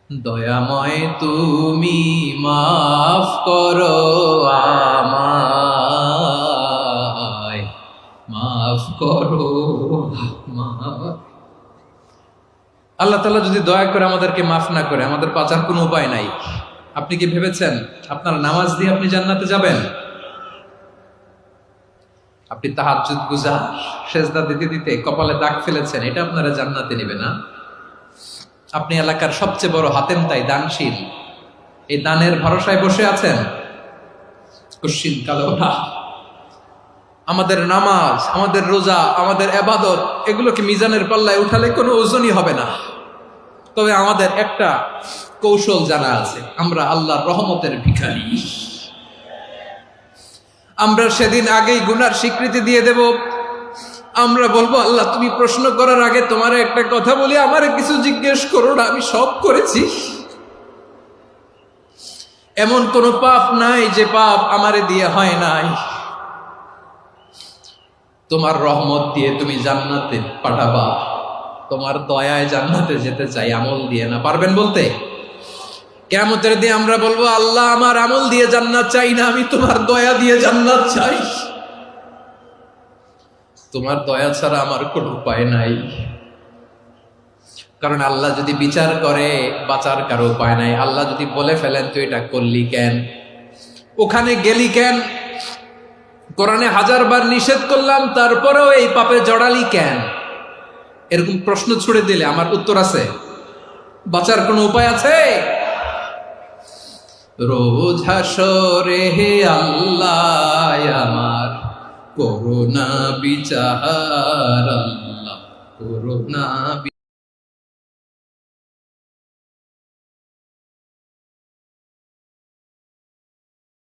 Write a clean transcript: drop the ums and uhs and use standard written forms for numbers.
দয়াময় তুমি মাফ করো আমায়, মাফ করো আমায়। আল্লাহ তাআলা যদি দয়া করে আমাদেরকে মাফ না করে, আমাদের বাঁচার কোনো উপায় নাই। আপনি কি ভেবেছেন আপনার নামাজ দিয়ে আপনি জান্নাতে যাবেন? আপনি তাহাজ্জুদ গুজার, সেজদা দিতে দিতে কপালে দাগ ফেলেছেন, এটা আপনারা জান্নাতে নেবে না? আপনি এলাকার সবচেয়ে বড় হাতেম তাই দানশীল, এই দানের ভরসায় বসে আছেন কুশ্চিন কালো না। আমাদের নামাজ, আমাদের রোজা, আমাদের ইবাদত, এগুলোকে মিজানের পাল্লায় উঠালে কোনো ওজনই হবে না। তবে আমাদের একটা কৌশল জানা আছে, আমরা আল্লাহর রহমতের ভিখারি। আমরা সেদিন আগেই গুনার স্বীকৃতি দিয়ে দেব। আমরা বলবো, আল্লাহ তুমি প্রশ্ন করার আগে তোমার একটা কথা বলি, আমারে কিছু জিজ্ঞেস করো না, আমি সব করেছি। এমন কোন পাপ নাই যে পাপ আমারে দিয়ে হয় নাই। তোমার রহমত দিয়ে তুমি জান্নাতে পাঠাবা, তোমার দয়ায় জান্নাতে যেতে চাই, আমল দিয়ে না। পারবেন বলতে? কিয়ামতের দিন আমরা বলবো, আল্লাহ আমার আমল দিয়ে জান্নাত চাই না, আমি তোমার দয়া দিয়ে জান্নাত চাই। তোমার দয়া ছাড়া আমার কোনো উপায় নাই। কারণ আল্লাহ যদি বিচার করে, বাঁচার কারো উপায় নাই। আল্লাহ যদি বলে ফেলেন তুই এটা করলি কেন, ওখানে গেলি কেন, কোরআনে 1000 বার নিষেধ করলাম তারপরেও এই পাপে জড়ালি কেন, এরকম প্রশ্ন ছুড়ে দিলে আমার উত্তর আছে? বাঁচার কোনো উপায় আছে? রোজ হাসরে হে আল্লাহ আমার করুণা বিচার, আল্লাহ করুণা।